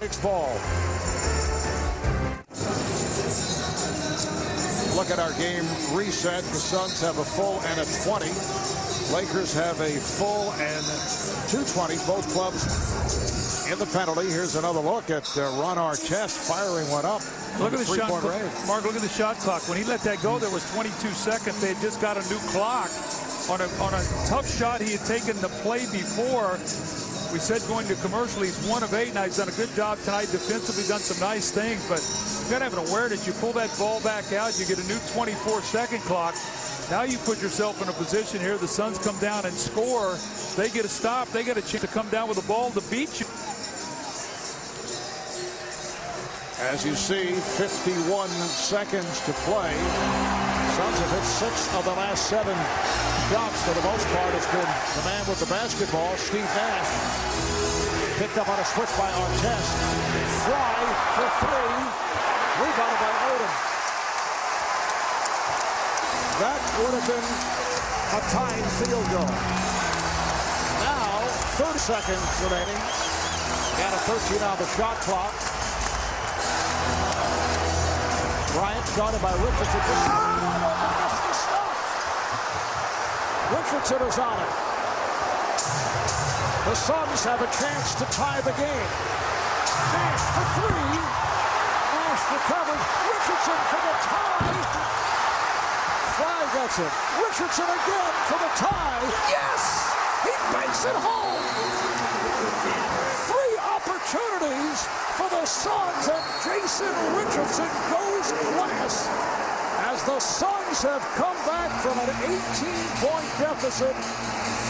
Ball. Look at our game reset. The Suns have a full and a 20. Lakers have a full and 2 20s. Both clubs in the penalty. Here's another look at Ron Artest firing one up. Look at the shot clock. Range. Mark, look at the shot clock. When he let that go, there was 22 seconds. They had just got a new clock on a tough shot he had taken the play before. We said going to commercial, he's 1 of 8. Now he's done a good job tonight defensively, done some nice things, but you gotta have an awareness. You pull that ball back out, you get a new 24-second clock. Now you put yourself in a position here. The Suns come down and score. They get a stop. They get a chance to come down with the ball to beat you. As you see, 51 seconds to play. Suns have hit 6 of the last 7 shots. For the most part, it's been the man with the basketball, Steve Nash. Picked up on a switch by Artest. Fly for 3. Rebounded by Odom. That would have been a tying field goal. Now, 30 seconds remaining. Got a 13 on the shot clock. Bryant guarded by Richardson. That's the stuff. Richardson is on it. The Suns have a chance to tie the game. Nash for 3. Nash recovers. Richardson for the tie. Fly gets it. Richardson again for the tie. Yes! He banks it home. 3 opportunities for the Suns, and Jason Richardson goes glass. As the Suns have come back from an 18-point deficit,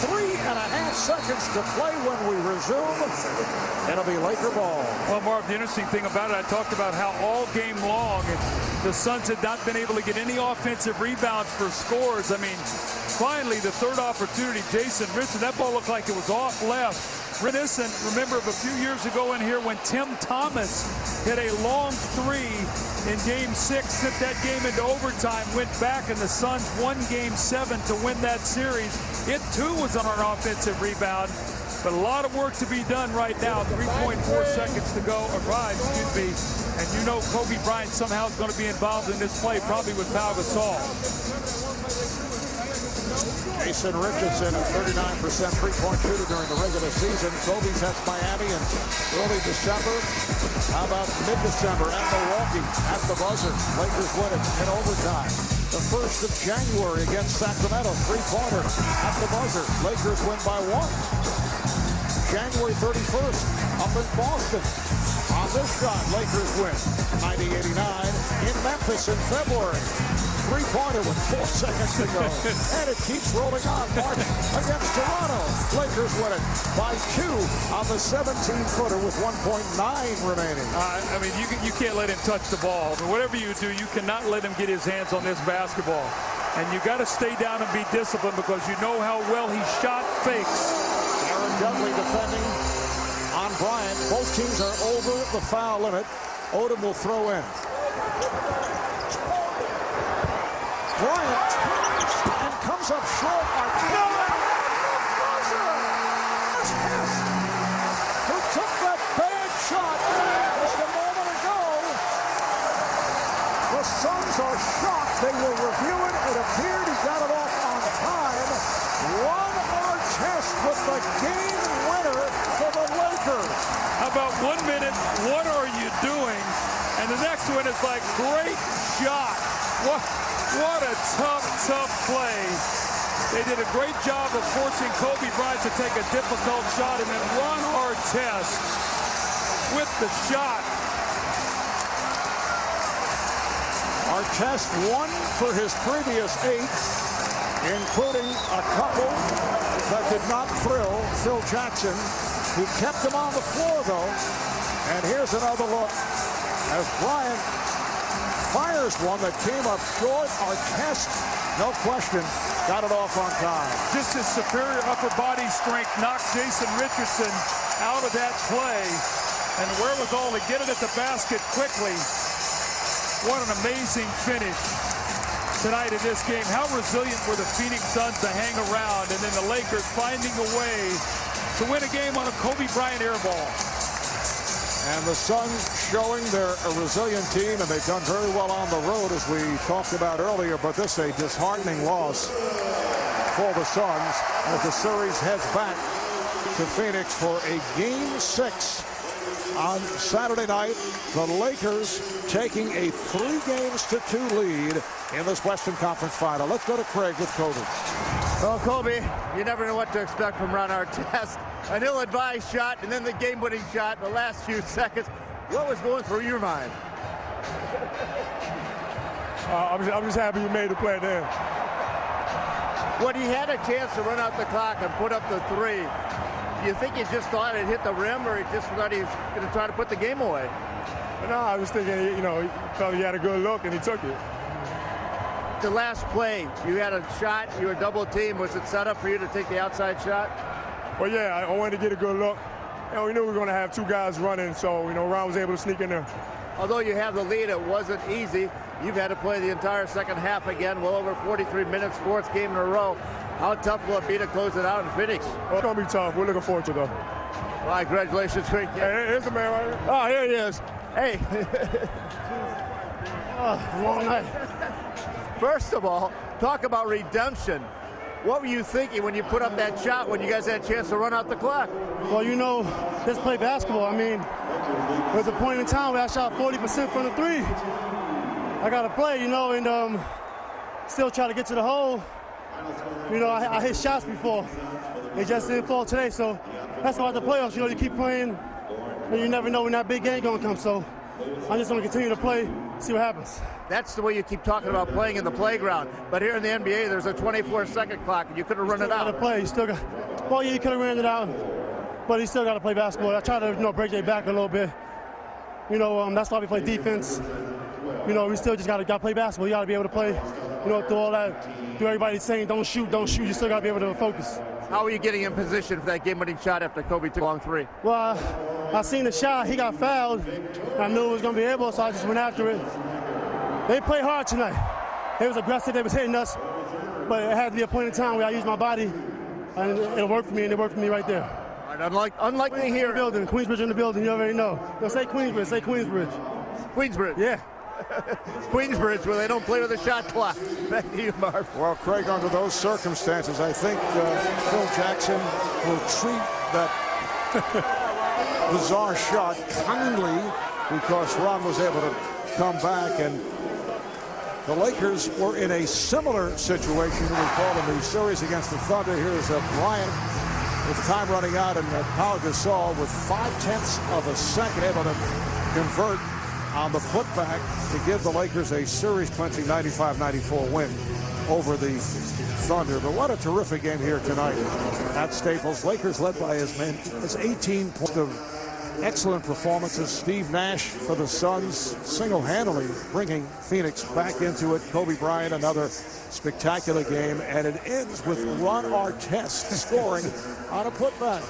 3.5 seconds to play when we resume. It'll be Laker ball. Well, Marv, the interesting thing about it, I talked about how all game long the Suns had not been able to get any offensive rebounds for scores. I mean, finally, the third opportunity, Jason Richardson, that ball looked like it was off left. Reminiscent, remember of a few years ago in here when Tim Thomas hit a long 3 in Game 6, sent that game into overtime, went back, and the Suns won Game 7 to win that series. It too was on an offensive rebound, but a lot of work to be done right now. 3.4 seconds to go, or 5, excuse me. And you know Kobe Bryant somehow is going to be involved in this play, probably with Pau Gasol. Jason Richardson, a 39% three-point shooter during the regular season. Kobe's at Miami in early December. How about mid-December at Milwaukee at the buzzer? Lakers win it in overtime. The 1st of January against Sacramento, 3-pointer at the buzzer. Lakers win by 1. January 31st, up in Boston. On this shot, Lakers win 90-89 in Memphis in February. 3-pointer with 4 seconds to go. And it keeps rolling on. March against Toronto. Lakers win it by 2 on the 17-footer with 1.9 remaining. I mean, you can't let him touch the ball. But whatever you do, you cannot let him get his hands on this basketball. And you got to stay down and be disciplined because you know how well he shot fakes. Aaron Dudley defending on Bryant. Both teams are over the foul limit. Odom will throw in. Bryant turns and comes up short. Who took that bad shot just a moment ago. The Suns are shocked. They will review it. It appeared he got it off on time. Ron Artest with the game winner for the Lakers. How about 1 minute? What are you doing? And the next one is like, great shot. What a tough play. They did a great job of forcing Kobe Bryant to take a difficult shot, and then Ron Artest with the shot. Artest 1 for his previous 8, including a couple that did not thrill Phil Jackson. He kept him on the floor, though. And here's another look as Bryant fires one that came up short. Artest, no question, got it off on time. Just his superior upper body strength knocked Jason Richardson out of that play. And the wherewithal to get it at the basket quickly. What an amazing finish tonight in this game. How resilient were the Phoenix Suns to hang around, and then the Lakers finding a way to win a game on a Kobe Bryant air ball. And the Suns showing they're a resilient team, and they've done very well on the road, as we talked about earlier. But this is a disheartening loss for the Suns as the series heads back to Phoenix for a Game 6 on Saturday night. The Lakers taking a 3-2 lead in this Western Conference final. Let's go to Craig with Kobe. Well, Kobe, you never know what to expect from Ron Artest. An ill-advised shot and then the game-winning shot in the last few seconds. What was going through your mind? I'm just happy you made the play there. When he had a chance to run out the clock and put up the 3, you think he just thought it hit the rim, or he just thought he was going to try to put the game away? No, I was thinking, he thought he had a good look, and he took it. The last play, you had a shot, you were double teamed. Was it set up for you to take the outside shot? Well, yeah, I wanted to get a good look. We knew we were going to have 2 guys running, so, Ron was able to sneak in there. Although you have the lead, it wasn't easy. You've had to play the entire second half again, well over 43 minutes, 4th game in a row. How tough will it be to close it out in Phoenix? Well, it's going to be tough. We're looking forward to it, though. All right, congratulations. Hey, here's the man right here. Oh, here he is. Hey. Long night. First of all, talk about redemption. What were you thinking when you put up that shot when you guys had a chance to run out the clock? Well, just play basketball. I mean, there was a point in time where I shot 40% from the 3. I got to play, and still try to get to the hole. I hit shots before. They just didn't fall today, so that's why the playoffs, you keep playing, and you never know when that big game going to come. So I'm just going to continue to play, see what happens. That's the way you keep talking about playing in the playground. But here in the NBA, there's a 24-second clock, and you could have run it out. You play. You still got. Well, yeah, you could have ran it out, but you still got to play basketball. I try to, break their back a little bit. That's why we play defense. We still just got to play basketball. You got to be able to play. Through all that, through everybody saying don't shoot. You still got to be able to focus. How are you getting in position for that game-winning shot after Kobe took a long 3? Well, I seen the shot. He got fouled. I knew it was going to be able, so I just went after it. They played hard tonight. They was aggressive. They was hitting us. But it had to be a point in time where I used my body, and it'll work for me, and it worked for me right there. All right, unlike me here. Queensbridge in the building, you already know. Don't say Queensbridge, say Queensbridge. Queensbridge? Yeah. Queensbridge, where they don't play with a shot clock. Back to you, Marv. Well, Craig, under those circumstances, I think Phil Jackson will treat that bizarre shot kindly because Ron was able to come back, and the Lakers were in a similar situation. We recall in the series against the Thunder. Here's Bryant with time running out, and Pau Gasol with 0.5 of a second able to convert on the putback to give the Lakers a series-clinching 95-94 win over the Thunder. But what a terrific game here tonight at Staples. Lakers led by as many as 18 points of excellent performances. Steve Nash for the Suns single-handedly bringing Phoenix back into it. Kobe Bryant, another spectacular game, and it ends with Ron Artest scoring on a putback.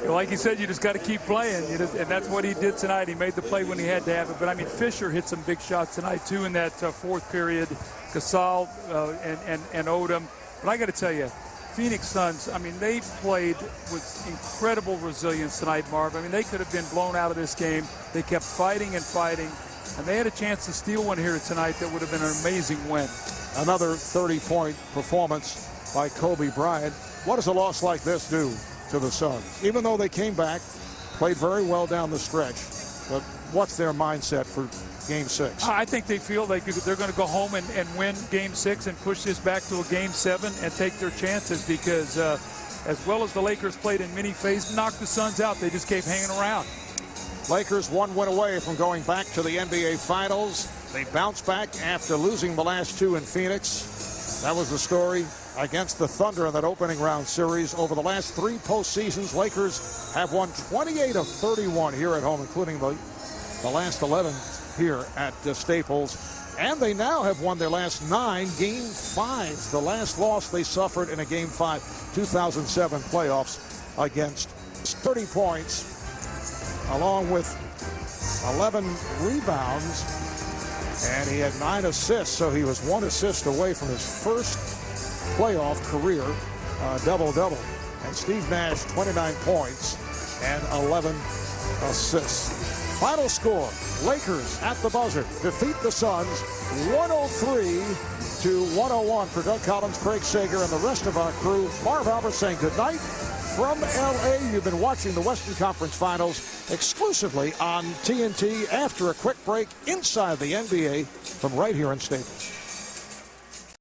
Like you said, you just got to keep playing, and that's what he did tonight. He made the play when he had to have it. But, I mean, Fisher hit some big shots tonight, too, in that 4th period. Gasol and Odom. But I got to tell you, Phoenix Suns, I mean, they played with incredible resilience tonight, Marv. I mean, they could have been blown out of this game. They kept fighting and fighting, and they had a chance to steal one here tonight that would have been an amazing win. Another 30-point performance by Kobe Bryant. What does a loss like this do to the Suns? Even though they came back, played very well down the stretch, but what's their mindset for Game 6? I think they feel like they're going to go home and win Game 6 and push this back to a Game 7 and take their chances because as well as the Lakers played in many phases, knocked the Suns out. They just kept hanging around. Lakers one win away from going back to the NBA Finals. They bounced back after losing the last 2 in Phoenix. That was the story against the Thunder in that opening round series. Over the last 3 postseasons, Lakers have won 28 of 31 here at home, including the last 11 here at Staples. And they now have won their last 9 Game 5s. The last loss they suffered in a Game 5 2007 playoffs against 30 points, along with 11 rebounds. And he had 9 assists, so he was 1 assist away from his first playoff career double-double. And Steve Nash, 29 points and 11 assists. Final score, Lakers at the buzzer defeat the Suns 103-101. For Doug Collins, Craig Sager, and the rest of our crew, Marv Albert saying good night from LA. You've been watching the Western Conference Finals exclusively on TNT after a quick break inside the NBA from right here in Staples.